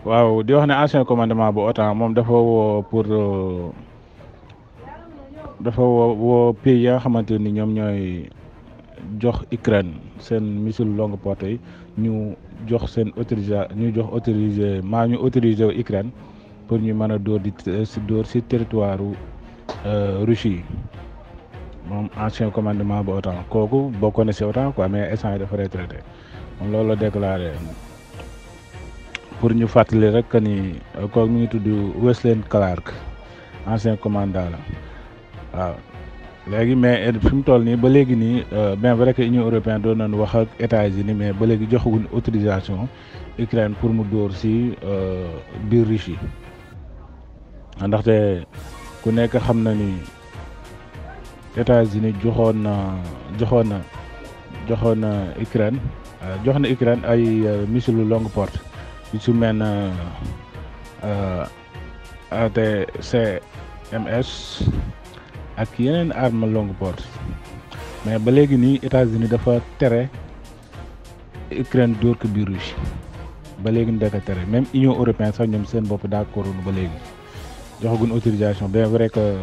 waaw di wax ne ancien commandement bu OTAN moom dafa woo pour dafa woo pays ya nga xamante ni ñoom ñooy jox Ukraine seen missile longue portée yi ñu jox seen ñu autorisé Ukraine pour ñu mën a dóor si territoire Russie yi moom ancien commandement bu OTAN kooku bokkoon na si OTAN quoi mais instant yi dafa retraité moom loolu la déclaré pour ñu fàttali rek que ni kooku mi ngi tudd Wesley Clark ancien commandant la waaw. léegi mais fi mu toll nii ba léegi nii bien vrai que Union européenne doon nañu wax ak États-Unis mais ba léegi joxaguñ autorisation Ukraine pour mu dóor si biir Russie ndaxte ku nekk xam na ni États-Unis joxoon na Ukraine jox na Ukraine ay missile longue portée yu su mel ne ATCMS ak yeneen arme longue portée mais ba léegi nii États-Unis dafa tere Ukraine dóor ko biir Russie ba léegi ni daka tere même Union européenne sax ñoom seen bopp d'accord ba léegi joxaguñ autorisation bien vrai que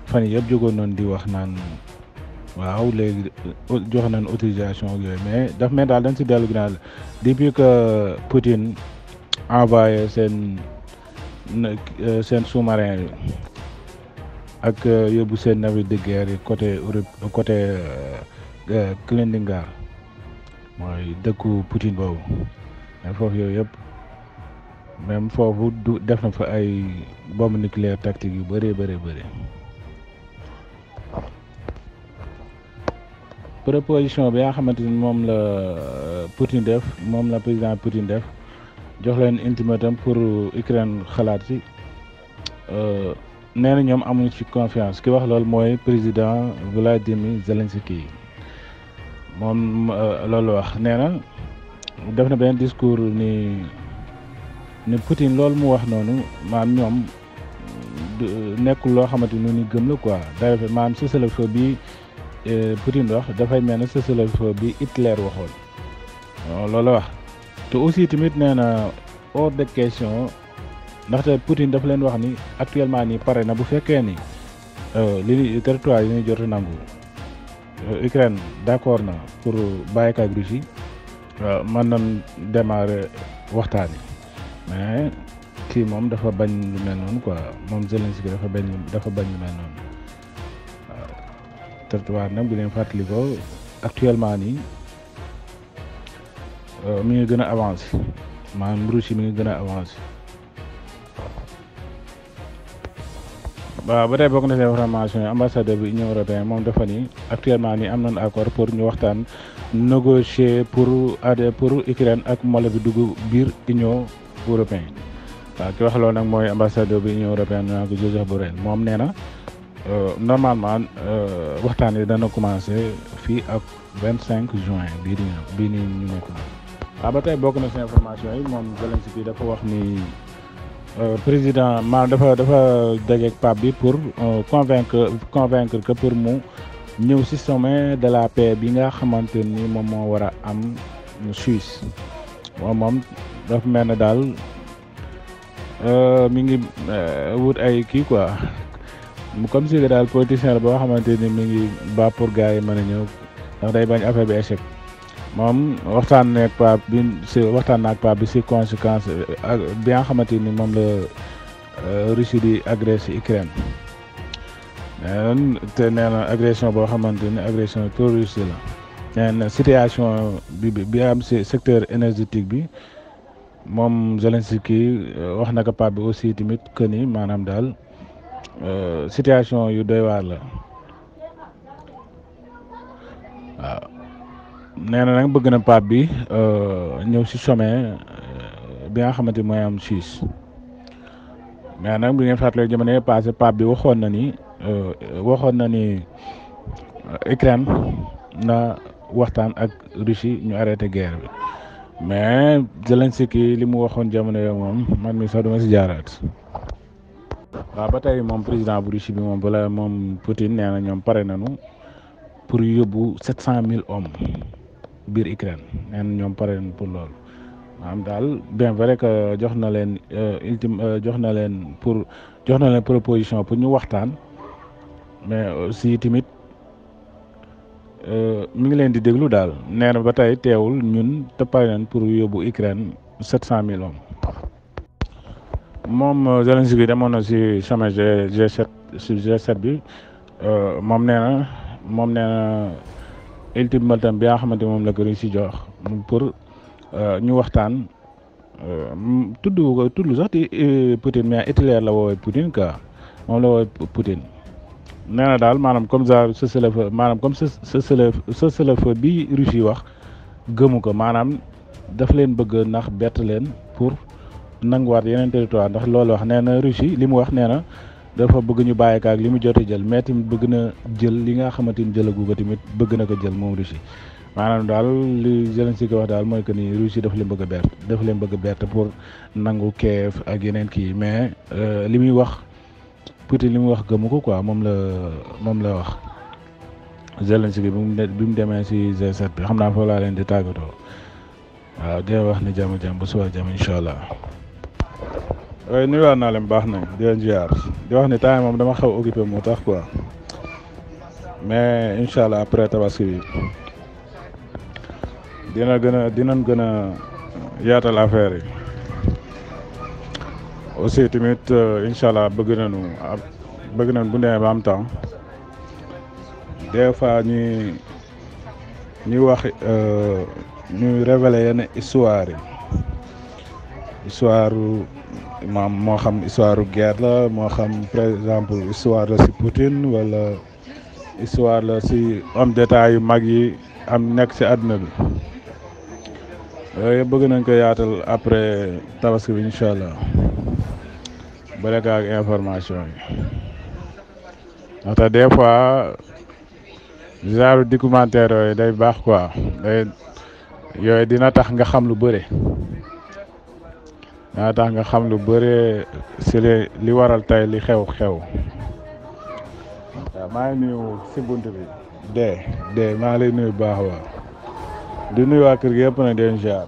fan yii yëpp jógoon noonu di wax naan waaw léegi jox nañ autorisation ak yooyu mais daf mel daal dañ si dellu ginnaaw depuis que Poutine envoyé seen sous-marin yi ak yóbbu seen navire de guerre yi côté Kaliningrad mooy dëkku Poutine boobu mais foofu yooyu yëpp même foofu def na fa ay bombe nucléaire tactique yu bëree bëri. proposition bi nga xamante ni moom la Poutine def moom la président Poutine def jox leen ultimatum pour Ukraine xalaat ci nee na ñoom amuñu ci confiance ki wax loolu mooy président Vladimir Zelensky moom loolu wax nee na def na benn discours ni Poutine loolu mu wax noonu maam ñoom nekkul loo xamante ni ñu gëm la quoi dafa maam cessez-le-feu bi Poutine wax dafay mel ne cessez-le-feu bi Hitler waxoon loolu wax te aussi tamit nee na hors de question ndaxte Poutine dafa leen wax ni actuellement nii pare na bu fekkee ni li territoire yi ñuy jot a nangu Ukraine d'accord na pour bàyyi ko ak Russie mën nañ démarrer waxtaan yi mais kii moom dafa bañ lu mel noonu quoi moom Zelensky dafa bañ lu mel noonu waaw territoire nag bu leen fàttali ko actuellement nii mi ngi gën a avancé maanaam Russie mi ngi gën a avancé. waaw ba tey bokk na ci information yi ambassadeur bi Union européenne moom dafa ni actuellement nii am nañ accord pour ñu waxtaan négocier pour Ukraine ak Moldavie bi dugg biir Union européenne waaw ki wax loolu nag mooy ambassadeur bi Union européenne ñu naan ko Joseph Borrell moom nee na normalement waxtaan yi dana commencé fii ak 25 juin bii nii ñu nekk waaw ba tey bokk na ci information yi moom Zelensky dafa wax ni président dafa dajeek pape bi pour convaincre que pour mu ñëw ci sommet de la paix bi nga xamante ni moom moo war a am Suisse moom dafa mel ne daal mi ngi wut ay kii quoi comme si daal politicien la boo xamante ni mi ngi ba pour gars yi mën a ñëw ndax day bañ affaire bi échec moom waxtaan naag pape bi ci conséquence bi nga xamante ni moom la Russie di agressé Ukraine te nee na agression boo xamante ni agression terroriste la nee na situation bi am ci secteur énergétique bi moom Zelensky wax na ko pape bi aussi tamit que ni maanaam daal situation yu doy waar la waaw. nee na nag bëgg na pape bi ñëw ci sommet bi nga xamante mooy am Suisse mais nag bi ngeen fàttalee jamono yii passé pape bi waxoon na ni Ukraine na waxtaan ak Russie ñu arrêté guerre bi mais Zelensky li mu waxoon jamono yooyu moom man mi sax duma ci jaaraat. waaw ba tey moom président bu Russie bi moom Poutine nee na ñoom pare nañu pour yóbbu 700 000 hommes biir Ukraine nee na ñoom pare nañu pour loolu maanaam daal bien vrai que jox na leen jox na leen proposition pour ñu waxtaan mais aussi tamit mi ngi leen di déglu daal nee na ba tey teewul ñun te pare nañ pour yóbbu Ukraine 700 000 hommes. moom Zelensky demoon na si sommet G7 si G7 bi moom nee na ultimatum bi nga xamante moom la ko Russie jox pour ñu waxtaan tudd sax di Poutine mais Hitler la woowee Poutine quoi moom la woowee Poutine. nee na daal maanaam comme ça cessez-le-feu maanaam comme cessez-le-feu bi Russie wax gëmu ko maanaam daf leen bëgg ndax bett leen pour nanguwaat yeneen territoire ndax loolu wax nee na Russie li mu wax nee na dafa bëgg ñu bàyyi ak li mu jot a jël mais tamit bëgg na jël li nga xamante ni jëlagu ko tamit bëgg na ko jël moom Russie maanaam daal li Zelensky wax daal mooy que ni Russie dafa leen bëgg a bett pour nangu Kiev ak yeneen kii mais li muy wax. Poutine li mu wax gëmu ko quoi moom la wax Zelensky bi mu demee si G7 bi xam naa foofu laa leen di tàggatoo waaw di wax ni jàmm bu suba jàmm incha allah. waaye nuyuwaat naa leen baax nañ di leen ziar di wax ni temps moom dama xaw occupé moo tax quoi mais incha allah après tabaski bi dinañ gën a yaatal affaire yi. aussi tamit incha allah bëgg nañu bu demee ba am temps des fois ñuy wax ñuy révéler yenn histoire maam moo xam histoire guerre la moo xam par exemple histoire la si Poutine wala histoire la si homme d'état yu mag yi am nekk si àdduna bi yooyu bëgg nañ ko yaatal après tabaski bi incha allah. bële ak information yi ndaxte des fois genre documentaire yooyu day baax quoi yooyu dina tax nga xam lu bëre si li waral tey li xew waaw maa ngi nuyu si bunt bi de maa ngi lay nuyu baax waaw di nuyu waa kër gi yëpp nag den ziar